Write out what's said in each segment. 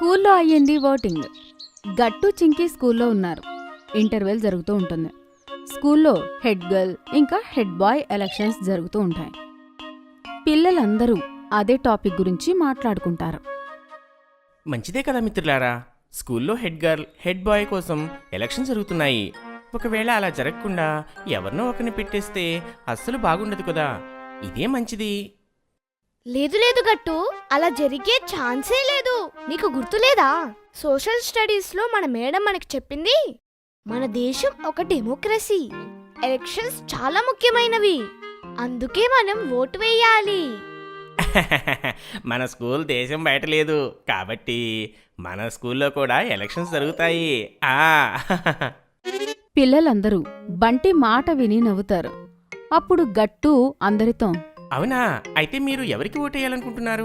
స్కూల్లో అయ్యింది ఓటింగ్. గట్టు చింకీ స్కూల్లో ఉన్నారు. ఇంటర్వెల్ జరుగుతూ ఉంటుంది. స్కూల్లో హెడ్ గర్ల్ ఇంకా హెడ్ బాయ్ ఎలక్షన్స్ జరుగుతూ ఉంటాయి. పిల్లలందరూ అదే టాపిక్ గురించి మాట్లాడుకుంటారు. మంచిదే కదా మిత్రులారా, స్కూల్లో హెడ్ గర్ల్ హెడ్ బాయ్ కోసం ఎలక్షన్ జరుగుతున్నాయి. ఒకవేళ అలా జరగకుండా ఎవరినో ఒకరిని పెట్టేస్తే అస్సలు బాగుండదు కదా. ఇదే మంచిది. లేదు లేదు గట్టు, అలా జరిగే ఛాన్సే లేదు. నీకు గుర్తులేదా, సోషల్ స్టడీస్ లో మన మేడం మనకి చెప్పింది, మన దేశం ఒక డెమోక్రసీ, ఎలక్షన్స్ చాలా ముఖ్యమైనవి, అందుకే మనం ఓటు వేయాలి. మన స్కూల్ దేశం బయట లేదు కాబట్టి మన స్కూల్లో కూడా ఎలక్షన్స్ జరుగుతాయి. పిల్లలందరూ బంటి మాట విని నవ్వుతారు. అప్పుడు గట్టు అందరితో, అవునా, అయితే మీరు ఎవరికి ఓటేయాలనుకుంటున్నారు?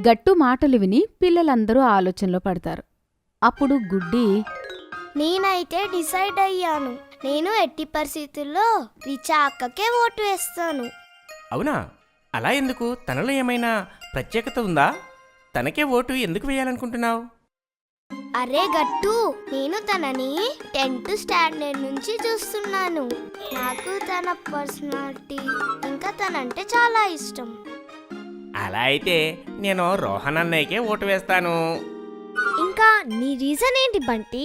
గట్టు మాటలు విని పిల్లలందరూ ఆలోచనలో పడతారు. అప్పుడు గుడ్డి, నేనైతే డిసైడ్ అయ్యాను, నేను ఎట్టి పరిస్థితుల్లో రిచా అక్కకే ఓటు వేస్తాను. అవునా, అలా ఎందుకు? తనలో ఏమైనా ప్రత్యేకత ఉందా? తనకే ఓటు ఎందుకు వేయాలనుకుంటున్నావు? అరే గట్టు, నేను తనని 10th స్టాండర్డ్ నుంచి చూస్తున్నాను. నాకు తన పర్సనాలిటీ ఇంకా తనంటే చాలా ఇష్టం. అలా అయితే నేను రోహన్ అన్నయ్యకే ఓటు వేస్తాను. ఇంకా నీ రీజన్ ఏంటి బంటి?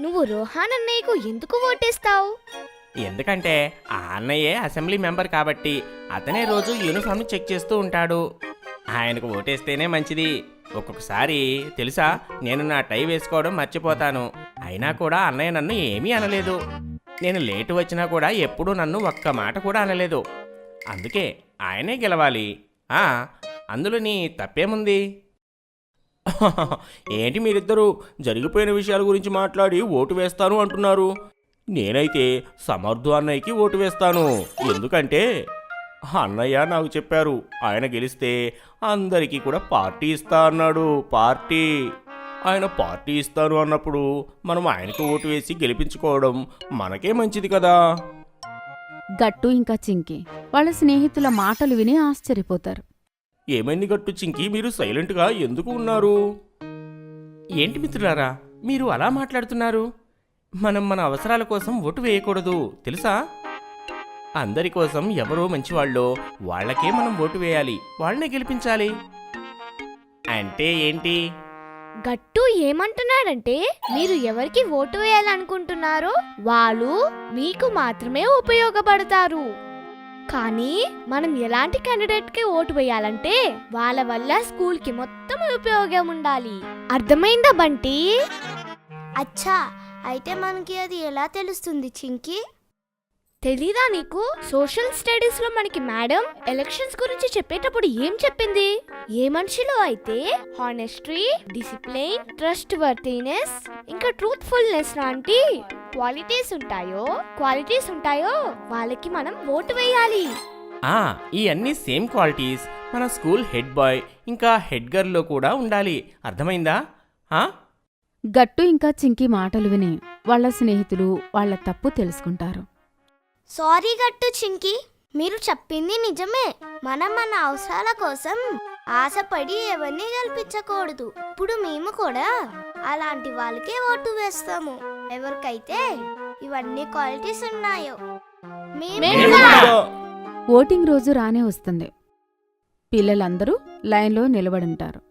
నువ్వు రోహన్ అన్నయ్యకు ఎందుకు ఓటేస్తావు? ఎందుకంటే ఆ అన్నయ్యే అసెంబ్లీ మెంబర్ కాబట్టి అతనే రోజు యూనిఫామ్ని చెక్ చేస్తూ ఉంటాడు. ఆయనకు ఓటేస్తేనే మంచిది. ఒక్కొక్కసారి తెలుసా, నేను నా టై వేసుకోవడం మర్చిపోతాను. అయినా కూడా అన్నయ్య నన్ను ఏమీ అనలేదు. నేను లేటు వచ్చినా కూడా ఎప్పుడూ నన్ను ఒక్క మాట కూడా అనలేదు. అందుకే ఆయనే గెలవాలి. అందులో నీ తప్పేముంది? ఏంటి మీరిద్దరూ జరిగిపోయిన విషయాల గురించి మాట్లాడి ఓటు వేస్తాను అంటున్నారు? నేనైతే సమర్థు అన్నయ్యకి ఓటు వేస్తాను. ఎందుకంటే అన్నయ్య నాకు చెప్పారు, ఆయన గెలిస్తే అందరికీ కూడా పార్టీ ఇస్తా అన్నాడు. పార్టీ ఆయన పార్టీ ఇస్తాను అన్నప్పుడు మనం ఆయనకు ఓటు వేసి గెలిపించుకోవడం మనకే మంచిది కదా. గట్టు ఇంకా చింకి వాళ్ళ స్నేహితుల మాటలు విని ఆశ్చర్యపోతారు. ఏమైంది గట్టు, చింకి, మీరు సైలెంట్గా ఎందుకు ఉన్నారు? ఏంటి మిత్రులారా, మీరు అలా మాట్లాడుతున్నారు? మనం మన అవసరాల కోసం ఓటు వేయకూడదు, తెలుసా? అందరి కోసం ఎవరో మంచివాళ్ళో వాళ్ళకే మనం ఓటు వేయాలి, వాళ్ళనే గెలిపించాలి. అంటే ఏంటి? గట్టు ఏమంటున్నాడంటే, మీరు ఎవరికి ఓటు వేయాలనుకుంటున్నారో వాళ్ళు మీకు మాత్రమే ఉపయోగపడతారు. కానీ మనం ఎలాంటి క్యాండిడేట్ కి ఓటు వేయాలంటే వాళ్ళ వల్ల స్కూల్ కి మొత్తం ఉపయోగం ఉండాలి. అర్థమైందా బంటి? అచ్చా, అయితే మనకి అది ఎలా తెలుస్తుంది చింకి? తెలీదా నీకు? సోషల్ స్టడీస్ లో మనకి మేడం ఎలక్షన్స్ గురించి చెప్పేటప్పుడు ఏం చెప్పింది? ఏ మనిషిలో అయితే హానెస్టీ, డిసిప్లిన్, ట్రస్ట్ వర్తీనెస్ ఇంకా ట్రూత్ఫుల్నెస్ లాంటి క్వాలిటీస్ ఉంటాయో వాళ్ళకి మనం ఓటు వేయాలి. ఈ అన్ని సేమ్ క్వాలిటీస్ మన స్కూల్ హెడ్ బాయ్ ఇంకా హెడ్ గర్ల్ లో కూడా ఉండాలి. అర్థమైందా? గట్టు ఇంకా చింకి మాటలు విని వాళ్ళ స్నేహితులు వాళ్ళ తప్పు తెలుసుకుంటారు. సారీ గట్టు, చింకి, మీరు చెప్పింది నిజమే. మనం మన అవసరాల కోసం ఆశపడి ఎవరిని గెలిపించకూడదు. ఇప్పుడు మేము కూడా అలాంటి వాళ్ళకే ఓటు వేస్తాము, ఎవరికైతే ఇవన్నీ క్వాలిటీస్ ఉన్నాయో. ఓటింగ్ రోజు రానే వస్తుంది. పిల్లలందరూ లైన్లో నిలబడుంటారు.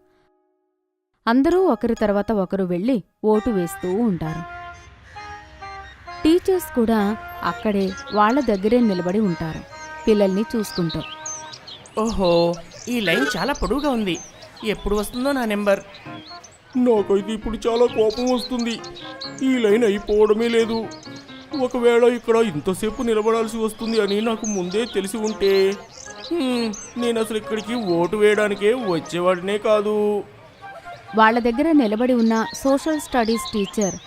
అందరూ ఒకరి తర్వాత ఒకరు వెళ్ళి ఓటు వేస్తూ ఉంటారు. టీచర్స్ కూడా అక్కడే వాళ్ళ దగ్గరే నిలబడి ఉంటారు, పిల్లల్ని చూసుకుంటూ. ఓహో, ఈ లైన్ చాలా పొడవుగా ఉంది. ఎప్పుడు వస్తుందో నా నెంబర్? నాకైతే ఇప్పుడు చాలా కోపం వస్తుంది. ఈ లైన్ అయిపోవడమే లేదు. ఒకవేళ ఇక్కడ ఇంతసేపు నిలబడాల్సి వస్తుంది అని నాకు ముందే తెలిసి ఉంటే నేను అసలు ఇక్కడికి ఓటు వేయడానికే వచ్చేవాడినే కాదు. వాళ్ళ దగ్గర నిలబడి ఉన్న సోషల్ స్టడీస్ టీచర్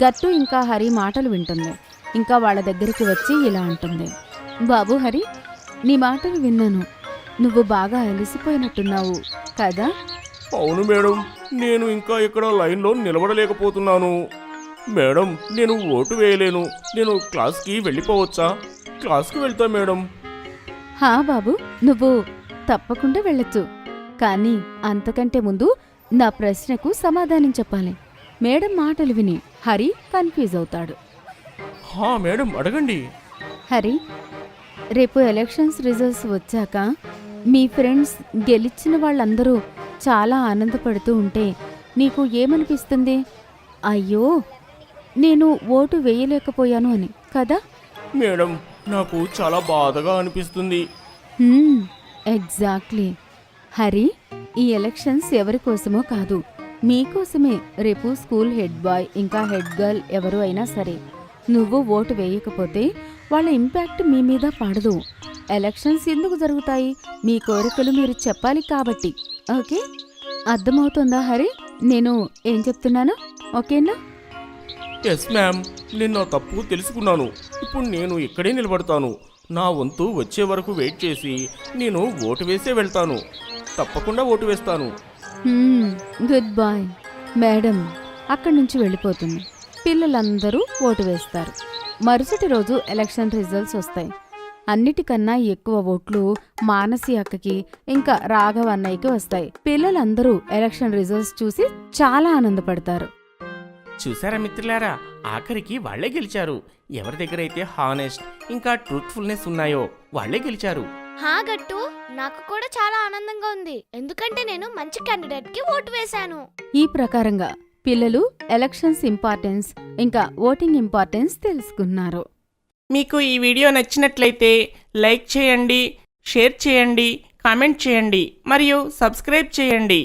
గట్టు ఇంకా హరి మాటలు వింటుంది. ఇంకా వాళ్ళ దగ్గరికి వచ్చి ఇలా అంటుంది, బాబు హరి, నీ మాటలు విన్నాను. నువ్వు బాగా అలసిపోయినట్టున్నావు కదా? అవును మేడం, నేను ఇంకా ఇక్కడ లైన్లో నిలబడలేకపోతున్నాను. మేడం, నేను ఓటు వేయలేను. నేను క్లాస్కి వెళ్ళిపోవచ్చా? క్లాస్కి వెళ్తా మేడం. బాబు, నువ్వు తప్పకుండా వెళ్ళొచ్చు. కానీ అంతకంటే ముందు నా ప్రశ్నకు సమాధానం చెప్పాలి. మేడం మాటలు విని హరి కన్ఫ్యూజ్ అవుతాడు. హా మేడం, అడగండి. హరి, రేపు ఎలక్షన్స్ రిజల్ట్స్ వచ్చాక మీ ఫ్రెండ్స్ గెలిచిన వాళ్ళందరూ చాలా ఆనందపడుతూ ఉంటే నీకు ఏమనిపిస్తుంది? అయ్యో, నేను ఓటు వేయలేకపోయాను అని కదా? మేడం, నాకు చాలా బాధగా అనిపిస్తుంది. ఎగ్జాక్ట్లీ. హరి, ఈ ఎలక్షన్స్ ఎవరి కోసమో కాదు, మీకోసమే. రేపు స్కూల్ హెడ్ బాయ్ ఇంకా హెడ్ గర్ల్ ఎవరు అయినా సరే నువ్వు ఓటు వేయకపోతే వాళ్ళ ఇంపాక్ట్ మీ మీద పడదు. ఎలక్షన్స్ ఎందుకు జరుగుతాయి? మీ కోరికలు మీరు చెప్పాలి కాబట్టి. ఓకే, అర్థమవుతుందా హరి నేను ఏం చెప్తున్నాను? ఓకేనా? ఎస్ మ్యామ్, నేను నా తప్పు తెలుసుకున్నాను. ఇప్పుడు నేను ఇక్కడే నిలబడతాను. నా వంతు వచ్చే వరకు వెయిట్ చేసి నేను ఓటు వేసే వెళ్తాను. తప్పకుండా ఓటు వేస్తాను. Good bye. మేడం అక్కడి నుంచి వెళ్ళిపోతుంది. పిల్లలందరూ ఓటు వేస్తారు. మరుసటి రోజు ఎలక్షన్ రిజల్ట్స్ వస్తాయి. అన్నిటికన్నా ఎక్కువ ఓట్లు మానసి అక్కకి ఇంకా రాఘవ్ అన్నయ్యకి వస్తాయి. పిల్లలందరూ ఎలక్షన్ రిజల్ట్స్ చూసి చాలా ఆనందపడతారు. చూసారా మిత్రులారా, ఆఖరికి వాళ్లే గెలిచారు. ఎవరి దగ్గర అయితే హానెస్ట్ ఇంకా ట్రూత్ఫుల్నెస్ ఉన్నాయో వాళ్లే గెలిచారు. హా గట్టు, నాకు కూడా చాలా ఆనందంగా ఉంది. ఎందుకంటే నేను మంచి క్యాండిడేట్ కి ఓటు వేశాను. ఈ ప్రకారంగా పిల్లలు ఎలక్షన్స్ ఇంపార్టెన్స్ ఇంకా ఓటింగ్ ఇంపార్టెన్స్ తెలుసుకున్నారు. మీకు ఈ వీడియో నచ్చినట్లయితే లైక్ చేయండి, షేర్ చేయండి, కామెంట్ చేయండి మరియు సబ్స్క్రైబ్ చేయండి.